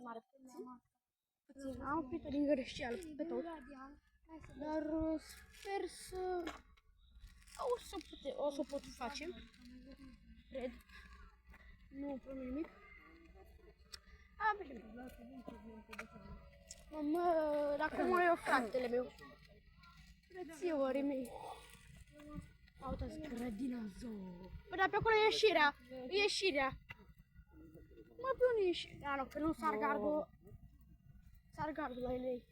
mare puțin. Am oprit-o din greșeală pe tot. Dar sper să... O să o pot face. Cred. Nu promis nimic. Dacă mă eu fratele meu. Frățiorii mei. Uitați, grădina zoo. Păi dar pe acolo e ieșirea. Ieșirea. Mă, pe unde ieși? Da, nu, că nu sar gardul. Sar gardul la ei.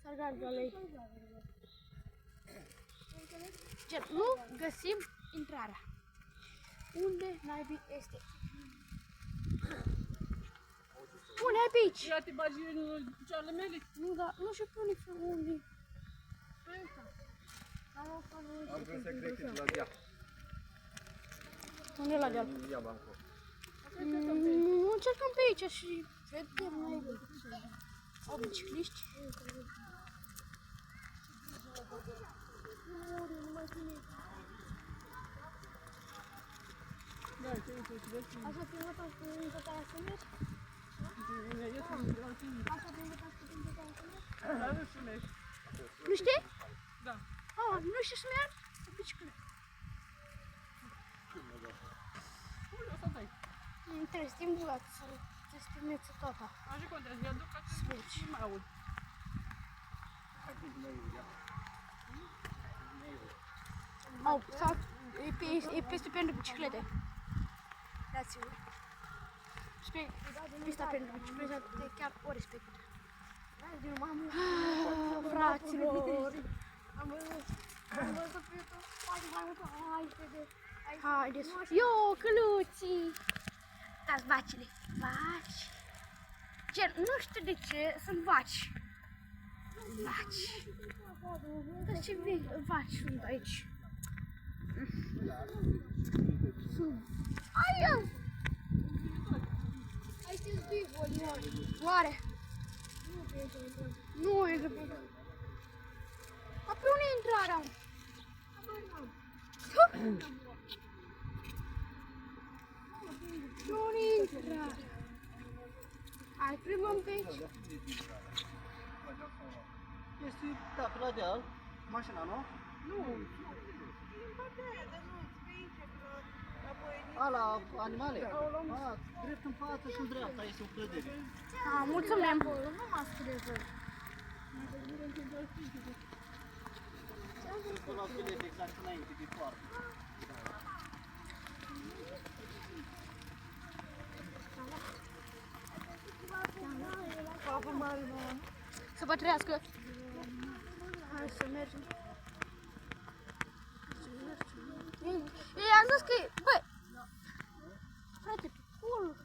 Sar gardul la ei. Gen, nu găsim intrarea. Unde naibii este? Pune aici! Ia te bagi în picioarele mele? Nu, dar nu știu pe unde. Am vrut să cred că la deal. Unde e la deal? Ia bancul. Nu, încercăm pe aici și vedem naibii. Au bicicliști. Da, ce e tu, vezi? Așa filmat am cu invitarea să mergi? Așa filmat am cu invitarea să mergi? Da, nu știu mergi. Nu știi? Da. Nu știi să mergi? Cu bicicletă. Unde o să dai? Trebuie să stimulați, să stimuleți toată. Așa contează, mi-aduc ca să și mă aud. Au, e peste pentru biciclete. Dați-vă. Pista pentru biciclete, chiar o respect. Fraților! Am văzut pe YouTube, haideți! Yo, căluții! Uitați vacile, vaci! Gen, nu știu de ce, sunt vaci. Vaci. Uitați ce vaci sunt aici. Aia! Aici sunt bivoli, oare? Nu e grăbit. Dar pe unde e intrarea? Pe unde e intrarea? Hai, plimbăm pe aici. Este, da, pe la deal, mașina, nu? Nu. La animale? Drept în față și în dreapta este o clădire. Mulțumim. Nu m-a scris. Acolo la bilet exact înainte de poartă. Să vă trăiască. Hai să mergem. Ei, am zis că, băi, frate, pe cul.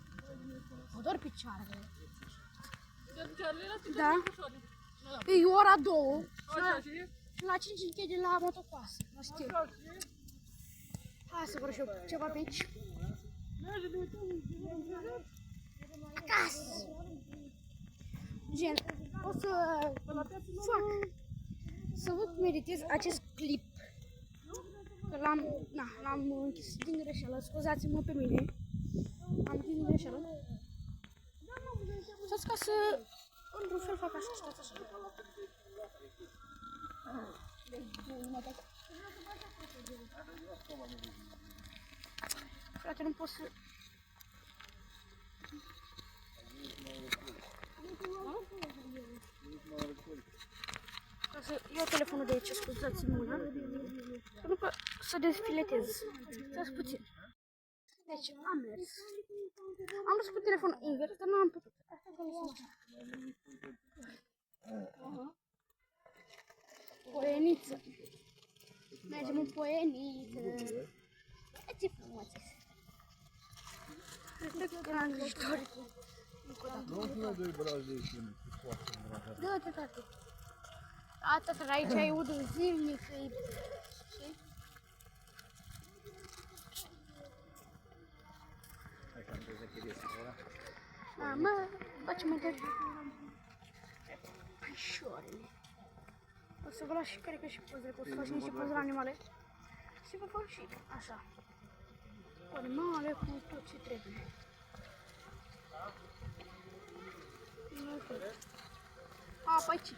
Mă dor picioarele. Da. E ora 2 și la 5 închide la motocroasă, la stil. Hai să vă și eu ceva pe aici. Acasă. Gen, o să fac, să vă meditez acest clip. Că l-am închis din greșeală, scuzați-mă pe mine. Am închis din greșeală. Știți ca să, într-un fel fac așa, stați așa. Frate, nu pot să... Să iau telefonul de aici, scuzați-mă, da? Pentru că să desfiletez. Stați puțin. Deci, am mers. Am dus cu telefonul invers, dar nu am putut. Asta că lăsăm așa. Poieniță. Mergem în Poieniță. Ce frumos este. Respect că l-am grijitoare. Nu doi brazi și nu poate în Da, tati. Asta să aici ai udul zilnic, știi? Hai că am văzut că este ora. Mă, facem mai tare. Pișoarele. O să vă las și cred că și pozele, că o să fac și niște poze la animale. Și vă fac și așa. Animale cu tot ce trebuie. aici.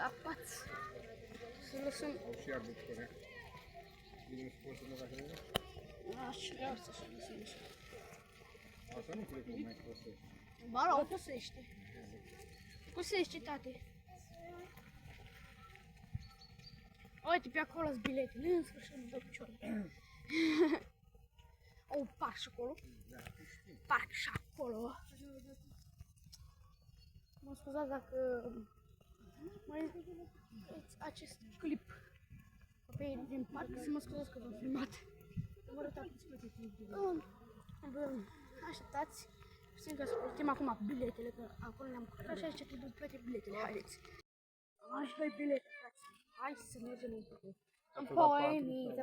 Apați. Să lăsăm. Și arbul corect. Bine, și poți să mă facă de Așa, vreau să lăsăm așa. Asta nu cred că mai cosește. Ba, la o cosește. Cosește, tate. Uite, pe acolo sunt biletele, în sfârșit îmi dă picioarele. Au parc și acolo. Parc și acolo. Mă scuzați dacă mai uitați acest clip pe din parc, să mă scuzați că v-am filmat. Am arătat așteptați. Știm că plătim acum biletele, că acolo le-am cumpărat și aici trebuie plăti biletele, haideți. Aș doi bilete, frate. Hai să mergem un pic. În poemiță.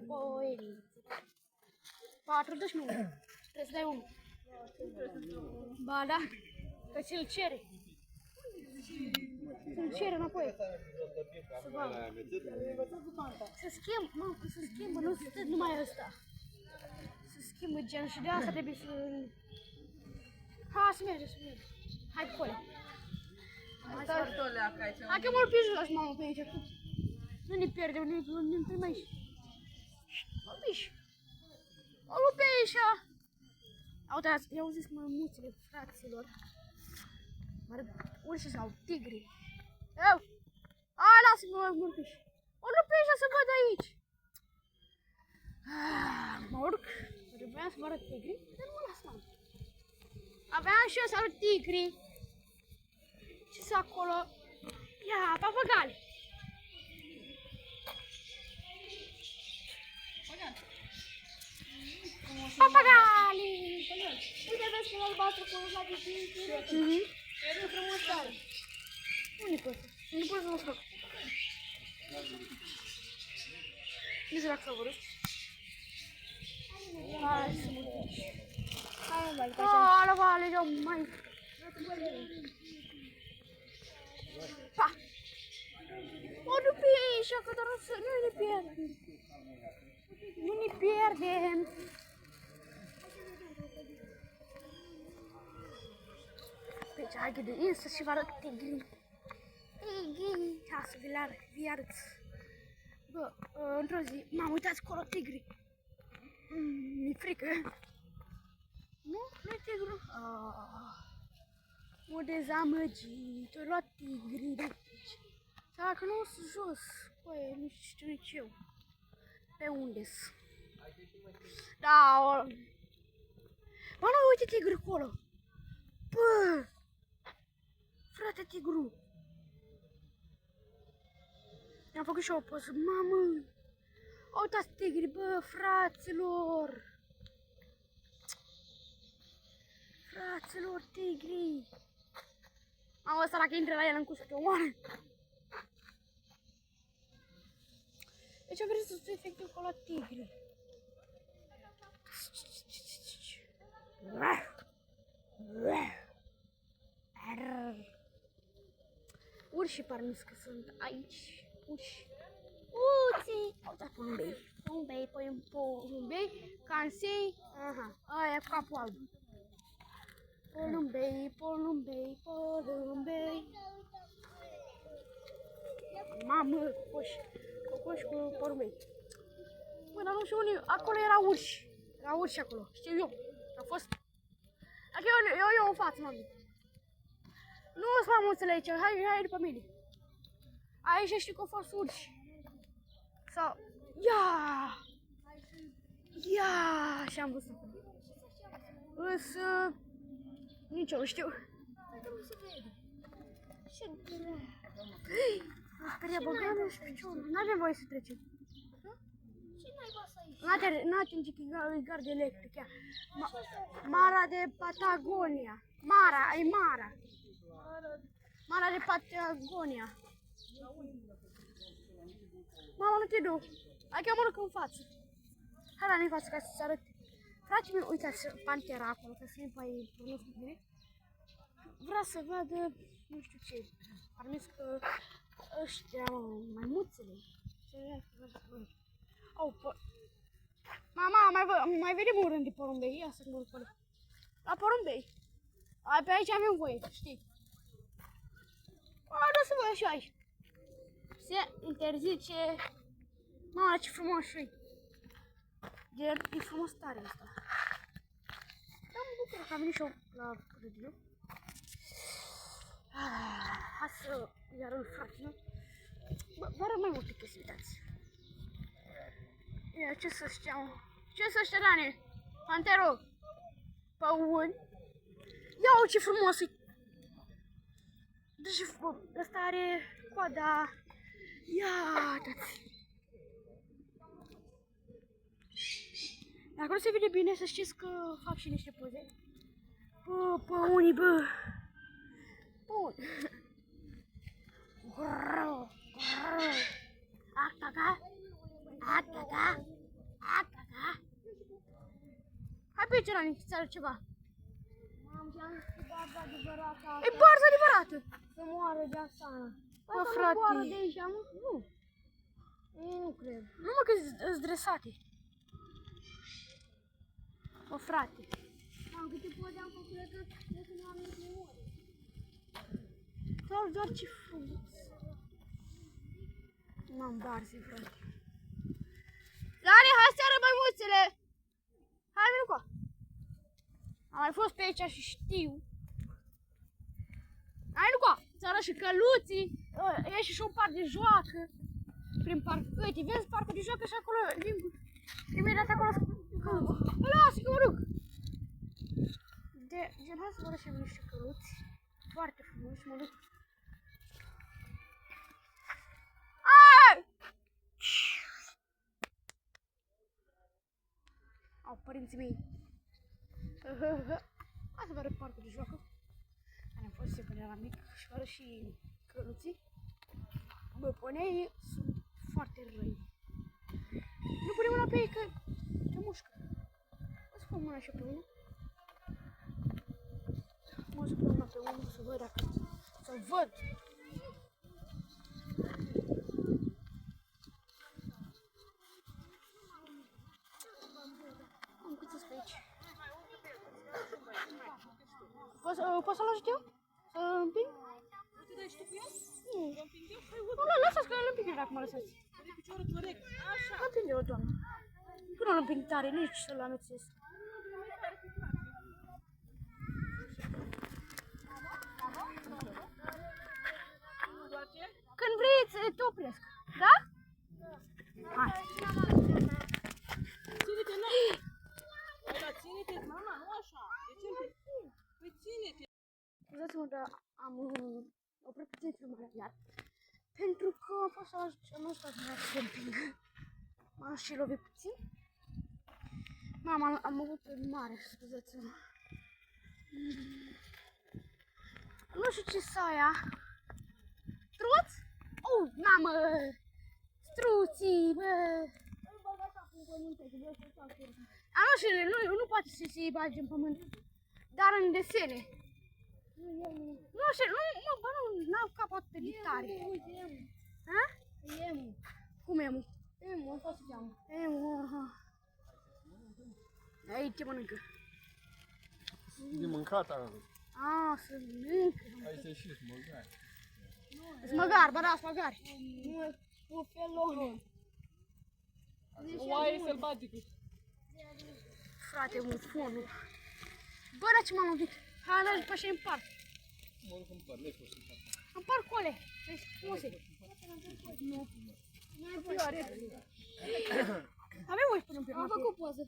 40 minute. Trebuie să dai unul. Ba da, că ți-l cere. Să-l cere înapoi. Să vadă. Se schimbă, nu se stă numai ăsta. Se schimbă gen și de asta trebuie să... Hai să mergem. Hai cu colea. Hai că mă-l piși las mamă pe aici. Nu ne pierdem, nu ne primești. Mă-l piși. Mă-l pe aici. Uitați, i-au zis mămuțele fraților. Urși sau tigri. Eu! Hai, lasă-mă, mă-l piși. Mă-l pe aici să văd aici. Mă urc. Trebuia să vă arăt tigri, dar nu mă las, mamă. Aveam și eu să arăt tigri. Ce sunt acolo? Ia, papagali! Papagali! Uite, vezi cum albastru cu roza de dinți? E frumos tare. Unde poți? Nu poți să mă fac. Nu știu dacă s-a vărut. Hai să mă duci. Hai, vale, eu mai... Pa! O, nu pe aici, că doar să nu ne pierdem. Nu ne pierdem. Deci, hai de insă și vă arăt tigrii. Hai să vi arăt. Bă, într-o zi, m-am uitat acolo tigri. Mi-e frică. Nu? Nu-i tigru? M-a dezamăgit, a luat tigrii de aici. Dacă nu sunt jos, păi, nu știu nici eu. Pe unde-s? Da, bă, nu, uite tigru acolo. Bă! Frate, tigru. Mi-am făcut și o poză. Mamă! Uitați tigri, bă, fraților! Fraților, tigri! Mamă, ăsta dacă intră la el în cusut, o omoară. Deci am vrut să stu efectiv acolo la tigri. Urși parmis că sunt aici. Urși. Uții! Uitați porumbei, cansei. Aha, aia e capul alb. Porumbei. Mamă, cocoși cu porumbei. Bă, dar nu știu unde, acolo era urși. Era urși acolo, știu eu. A fost. Dacă eu în față, mami. Nu sunt mamuțele aici, hai după mine. Aici știu că au fost urși. Sau, ia, și-am văzut acolo. Însă, nici eu nu știu. Ce dracu. Mă speria băgăm și piciorul. N-avem voie să trecem. Ce naiba să aici? Nu atinge că e gard electric. Mara de Patagonia. Mara de Patagonia. Mama, nu te duc. Hai că mă duc în față. Hai la în față ca să-ți arăt. Frații mei, uitați pantera acolo, că să-i mai frumos cu bine. Vrea să vadă, nu știu ce. Ar zis că ăștia, maimuțele. Mama, mai vedem un rând de porumbei. Ia să mă duc la porumbei. Pe aici avem voie, știi. O să vă și aici. Se interzice. Mama, ce frumos și e frumos tare asta. Da, mă bucur că am venit și eu la radio. Hai să iar îl fraților. Vă arăt mai multe chestii, uitați. Ia, ce să știam? Ce să știa, Dane? Pantero? Păuni? Ia, ce frumos e! Deci, ăsta are coada. Ia, uitați! Dacă nu se vede bine, să știți că fac și niște poze. Bă, păunii, bă! Bun! Grrrr, grrrr. Acaca! Acaca! Acaca! Hai pe Cerani, ți arăt ceva. Mam, și-am zis că barba adevărată. E barza adevărată! Să moară de Asana. Bă, Asta frate. nu moară de aici, mă? Nu, Ei, nu cred. numai că sunt dresate. Bă, frate. Mam, câte poze am făcut că nu am nici memorie. Doar ce frumos. M-am barze, frate. Dani, hai să arăt maimuțele! Hai, vino cu. Am mai fost pe aici și știu. Hai, nu cu. Ți arăt și căluții. E și un parc de joacă. Prin parc. Uite, vezi parcul de joacă și acolo. Imediat acolo. Lasă că mă duc. Gen, hai să vă arăt și niște căluți. Foarte frumos, mă duc. Au părinții mei. Hai să vă arăt parcul de joacă. Care am fost eu când eram mic și vă arăt și căluții. Bă, ponei sunt foarte răi. Nu pune mâna pe ei că te mușcă. O să pun mâna și pe unul. O să pun mâna pe unul să văd dacă... Să văd! Am cât să-ți pe aici. Poți să-l ajut eu? Să împing? Nu te dai și tu cu el? Nu. Eu împing eu? Hai, Nu, lăsați că îl împing eu dacă mă lăsați. uite piciorul corect. Așa. Îl împing eu, doamne. Că nu îl împing tare, nici să-l amețesc. Când vrei, te opresc. Da? Hai. Ține-te, nu! Dar ține-te, mama, nu așa. Păi ține-te. Scuzați-mă, dar am oprit puțin filmarea iar. Pentru că am fost să nu stat să împing. M-am și lovit puțin. Mama, am avut pe mare, scuzați-mă. Nu știu ce s aia. Struț? Oh, mamă! Struții, bă! A, nu știu, nu poate să se bage în pământ. Dar în desene. Nu știu, n-au cap atât de tare. Ha? Emu. Cum emu? Emu, asta se cheamă. Emu, aha. Aici ce mănâncă? De mâncat am avut. A, să mănâncă. Aici e și smăgari. Smăgar, bă, da, smăgari. Nu, felonul. Oaie sălbatică. Frate, un fonul. Bă, dar ce m-am lovit? Hai, mergi pe și în parc. Mă duc în par, le-ai fost în par. În parcule. Vezi, frumoase. Nu. Avem voie până în prima. Am făcut poză.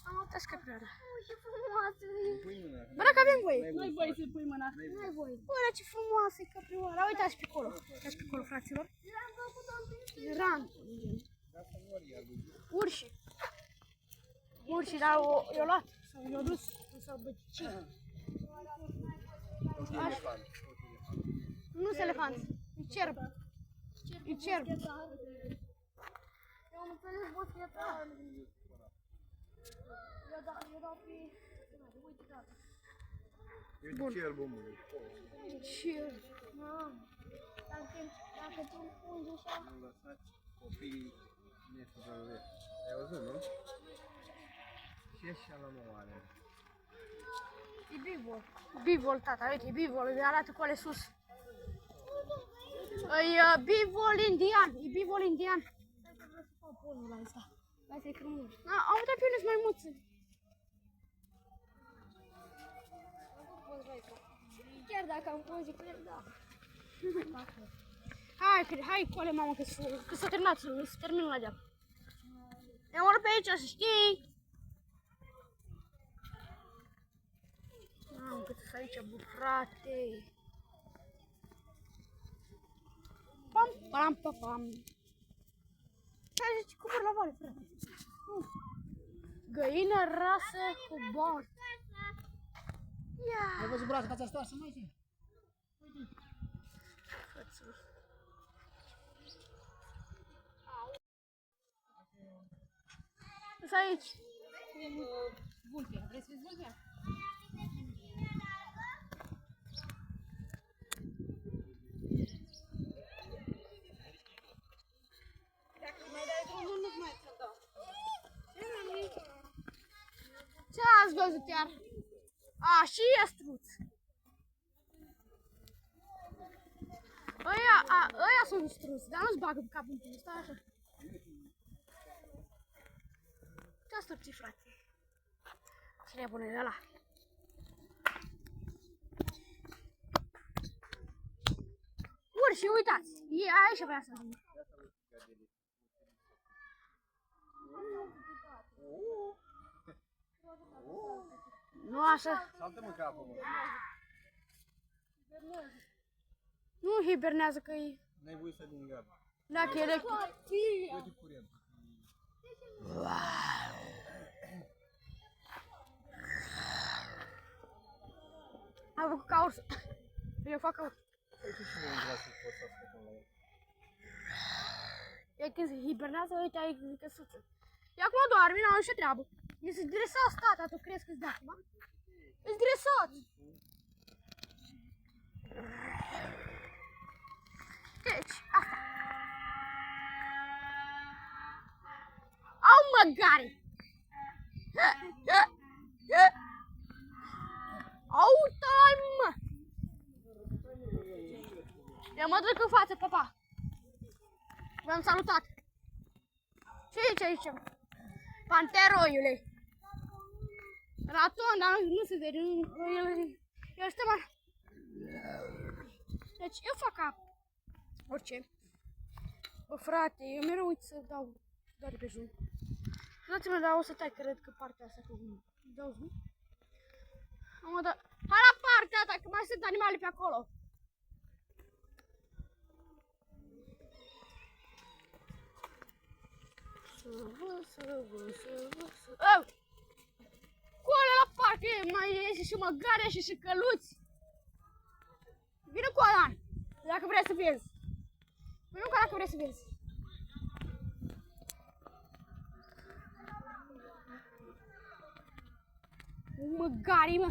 Am optat că prima. Ce frumoasă e. Pui mâna. Bă, dacă avem voie. Nu ai voie să pui mâna. Nu ai voie. Bă, dar ce frumoasă e căprioara. Uitați pe acolo. Uitați pe acolo, fraților. L-am făcut am prins. Ran. Urși. Urși, dar i-au luat. Sau i-au dus în sălbăticii. Nu sunt elefanți. E cerb. E cerb. Eu am înțeles boscheta. Eu dau pe... Uite, da. Eu de cer, bă, mă. Cerb. Mamă. Dacă tu îmi pungi așa... Nu lăsați copiii nefăzăruiesc. Ai auzit, nu? Și așa la moare. E bivol. Bivol, tata, uite, e bivol, îi arată cu ale sus. E bivol indian, e bivol indian. Am uitat pe unde-s maimuțe. Chiar dacă am pus cu el, da. Hai, cole, mamă, că s-a terminat, să termină la deal. Ne omoră pe aici, să știi. Mamă, cât să aici, bă, frate. Pam, pam, pam, pam. Hai, zici, cobor la vale, frate. Găină rasă cu bord. Ia. Ai văzut brațul că ți-a stoarsă, mai zi? Să aici. Vulpea. Vrei să vezi vulpea? Dacă mai dai drumul, nu mai ți-l dau. Ce ați văzut iar? A, și astruț. Ăia sunt struți, dar nu-ți bagă capul în tine, stai așa. Ce-a struții, frate? Să ne pune de ăla. Și uitați, e aici vrea să zic. Nu așa. Saltă-mă capul, mă. Nu hibernează că e... N-ai voie să din gardă. Dacă e electric. Uite curent. Am făcut ca urs. Eu fac ca urs. Uite și noi vrea să poți să ascultăm la el. E când se hibernează, uite ai căsuță. E acum doarme, n-am nicio treabă. Ești dresat, tata, tu crezi că-ți de acum? Ești dresat. Deci, asta. Au măgari! Au mă! Eu mă duc în față, papa. V-am salutat. Ce aici? Panteroiule. Raton, dar nu se vede. El stă mai... Deci eu fac cap. Orice. Bă, frate, eu mereu uit să dau doar pe jur. Dați-mă, dar o să tai, cred că partea asta cu dau zi. Am dat. Hai la partea asta, că mai sunt animale pe acolo. Oh! Coale la parc, mai ieși și măgare și căluți. Vino cu Alan, dacă vrei să vezi. Vino cu dacă vrei să vezi. Măgari, mă.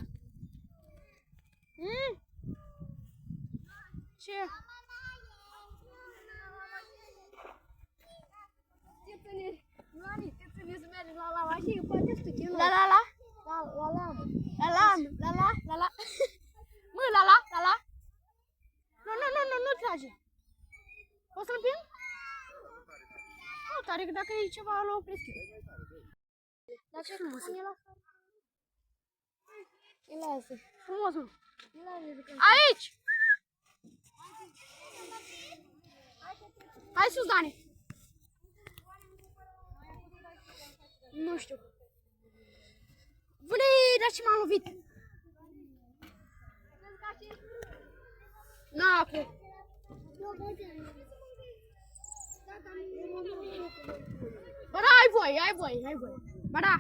Ce? Mami, te trebuie să mergi la lama și poate știu La la la? La lama. La la, la la, la la. Mă, la la, la la. Nu trage. O să-l împing? Nu tare, că dacă e ceva, l-o opresc eu. Dar ce frumos e la afară? Îi lasă. Frumos, mă. Îi lasă. Aici! Hai sus, Dani. Nu știu. Vâne, dar ce m-am lovit? N-acu. Bă, da, ai voie. Bă, da.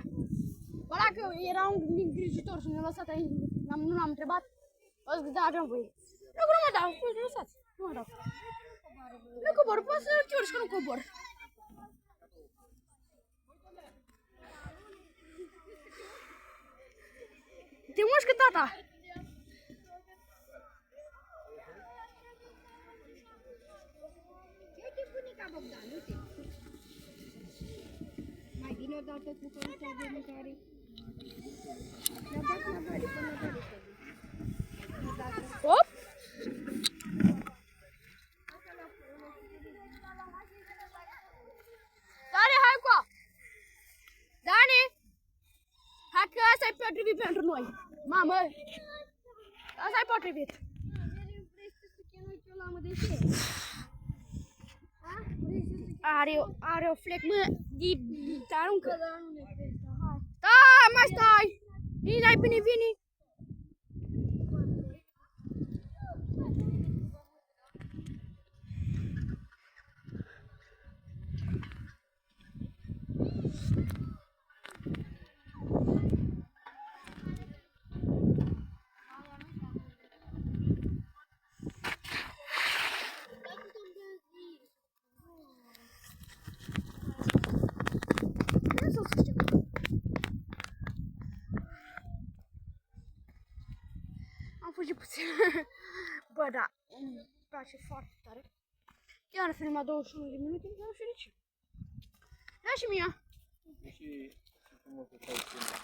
Bă, dacă era un îngrijitor și ne-a lăsat aici, nu l-am întrebat, o zic, da, aveam voie. Nu mă dau, lăsați, nu mă dau. Nu cobor, poți să te urci că nu cobor. Te mușcă, tata! Uite bunica Bogdan, uite. Mai bine o dată cu căruța de mâncare. Dar dați mă doare, că mă doare. Hop! Mamă! Asta e potrivit. Vrei să suchem noi ce o lamă de ce? Are o flec, mă, te aruncă. Dar nu ne crezi, hai. Da, mai stai! Nici n-ai bine vini. Am fugit puțin. Bă, da, îmi place foarte tare. Chiar am filmat 21 de minute, nu știu de ce. Ia și mie. Și frumos să stai cu mine.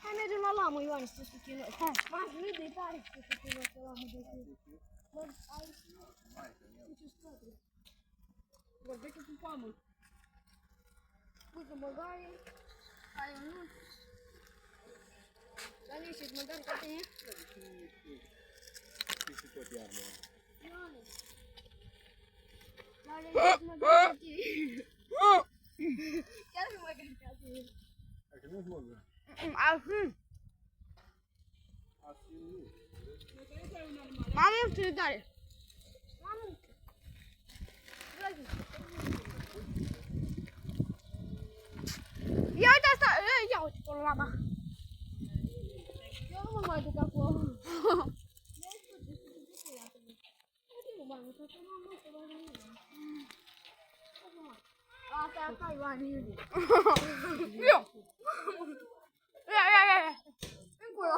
Hai mergem la lamă, Ioane, să te suchem noi. Hai. Mai nu de tare să suchem noi ce o lamă de ce. Bă, aici nu. Ce stăpă. Vorbește cu pamă. Puse băgare. Hai, eu nu. Dar nu ești măgare ca tine? Și tot iarnă. Ioane. Dar nu ești măgare ca tine. Chiar nu măgare ca tine. Dacă nu-ți mă gând. Asta nu. Mamă, ce de tare. Mamă. Ia uite asta, ia uite pe lama. Eu nu mă mai duc acolo. Asta, Ioane. Ia. Încolo.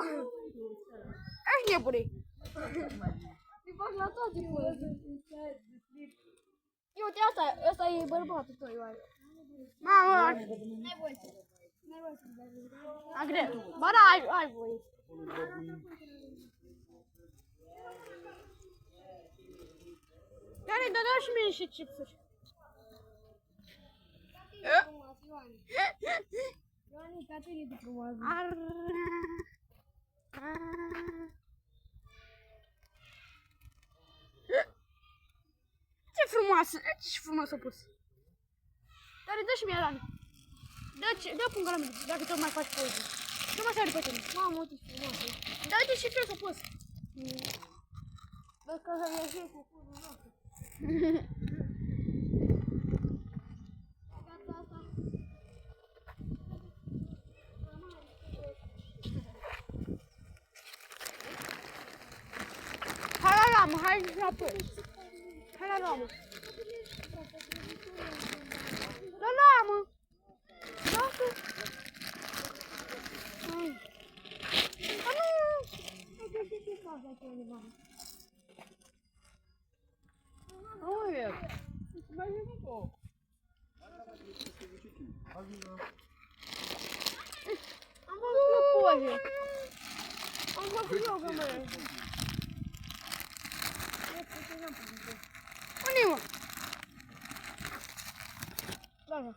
Ești nebunii. Îi fac la toate părțile. Eu uite asta e bărbatul tău, Ioane. Mamă, N-ai voie să. N-ai voie să dai. am greu. Ba da, ai voie. Care dă și mie și chipsuri. Ioane, ca tine de frumoasă. Ce frumoasă, ce frumos a pus. Dar dă și mie Rani. Dă pungă la mine, dacă tot mai faci poze. Nu mă sari pe tine. Mamă, uite ce frumoasă. Dar uite și ce s-a pus. Vezi că să ieși cu puzul nostru. Hai la ramă, hai înapoi. Hai la ramă. La ramă. Lasă. Hai. A, nu. Ce faci acolo, mamă? Nu e. Mai e un po'. Am făcut poze. Am făcut yoga, mă. Unde mă? Lasă.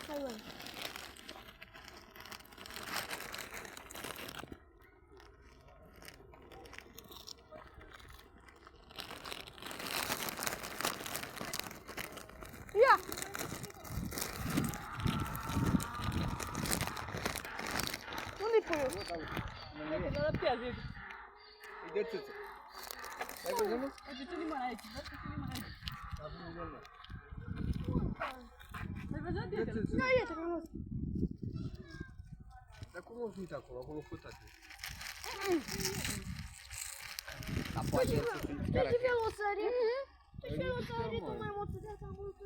Hai, bă. Ia! Unde-i puiul? Că la piază. Îi dă țâță. Ai văzut, nu? Uite ce limon aici. Văd că ce limon aici. Avem un gol, mă. Ai văzut? Dă Iată. țâță. Da, iată, frumos. Dar cum o să uite acolo? Acolo fătate. Dar poate el să fie chiar Ce așa. fel o sări? Ce fel o sări? Tu mai mult de asta mult.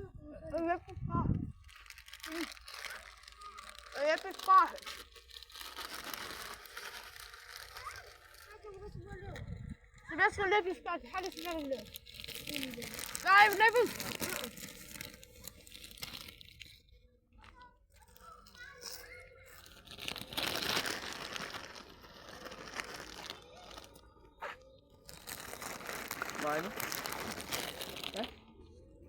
Îl vei pe care. Îl vei pe care. Trebuie să le pe spate. Haideți să le leu. L-ai văzut? Mai, nu? Da?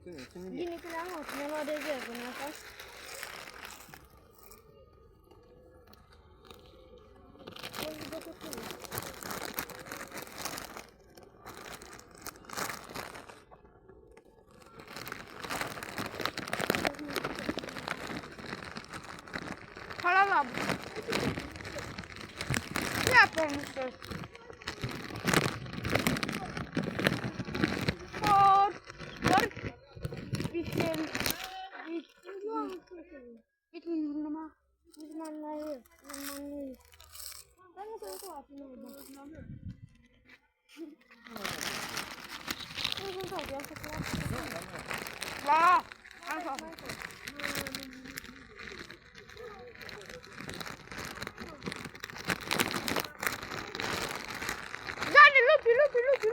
Ține bine. Bine că le-am luat, mi-am luat de zel până acasă. ăla. Ia pe musă.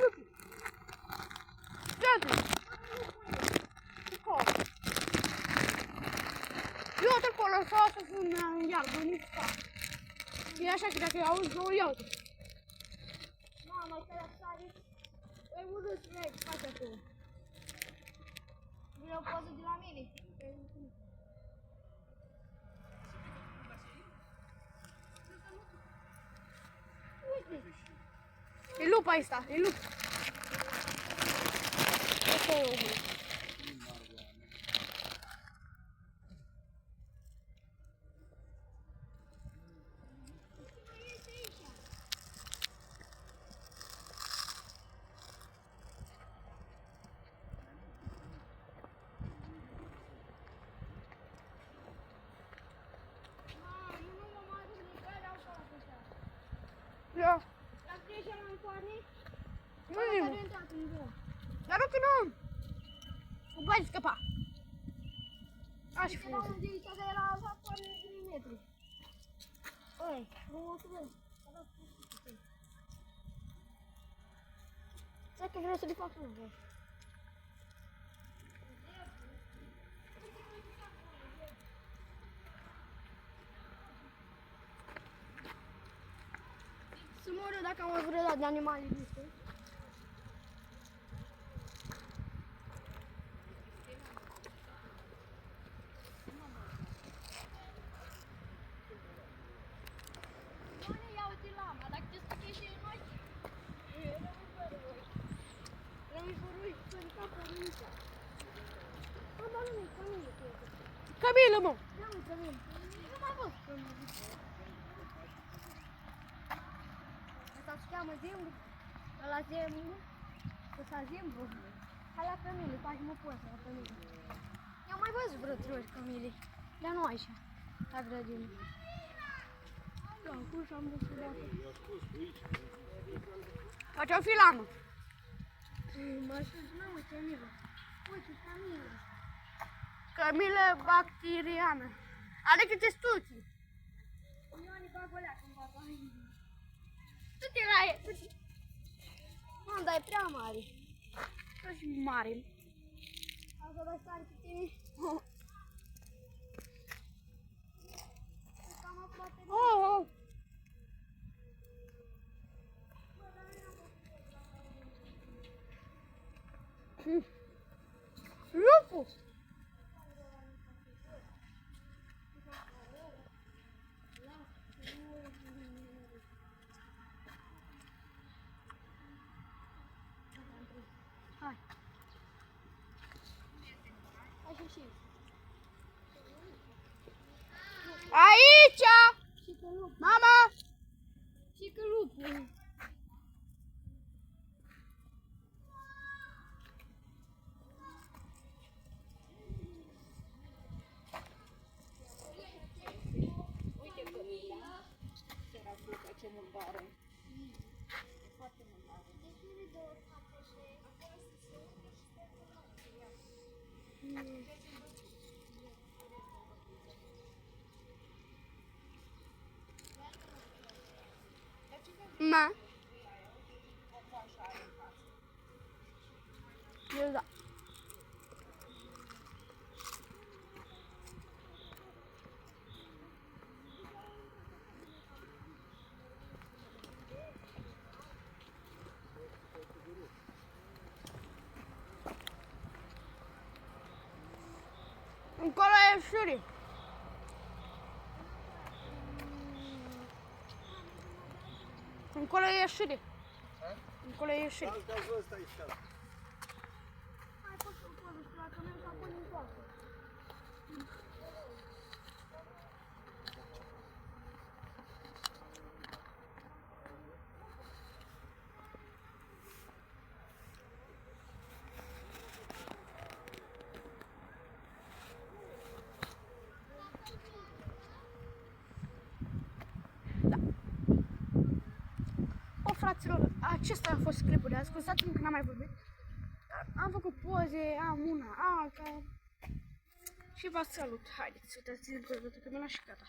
Lupi. Eu te folosesc să sunt în iarbă, nici fac. E așa că dacă auzi două, iau-te. Mama, că la sare. E urât, vrei, faci acolo. Vine o poză de la mine. E lupa ăsta, e lup. Asta e omul. Ia. Dar nu că nu! Nu poți scăpa! Așa frumos! Stai că vreau să le fac unul. Să mor eu dacă am mai vreodată de animale viste. Camila, mă! Nu mai văd Camila. Asta se cheamă zembru. Ăla zembru. Ăsta zembru. Hai la Camila, faci mă poți la Camila. Eu am mai văzut vreo 3 ori Camile. Dar nu așa. La grădină. Da, cum și-am văzut dată. Face-o fi la mă! Mă aștept, mă, Camila. Uite, Camila. Camila bacteriană. Are câte stuții. Ioani bag o leacă în baba. Du-te la el. Mă, dar e prea mare. Ești mare. Asta va stare pe tine. Cam aproape. Oh! Lupul! Hai. Hai și. Aici! Și că lup. Mama! Și că lupul. Uite Camila, săracuța ce mândare. Foarte mândare. Ma. Eu da. Încolo e șuri. Încolo e șuri. Încolo e șuri. Asta jos aici. Hai, poți să-l pun, știu, dacă merg acolo în toată. Fraților, acesta a fost clipul de azi. Scuzați-mi că n-am mai vorbit. Am făcut poze, am una, alta. Și vă salut. Haideți, uitați-vă că mi-a și gata.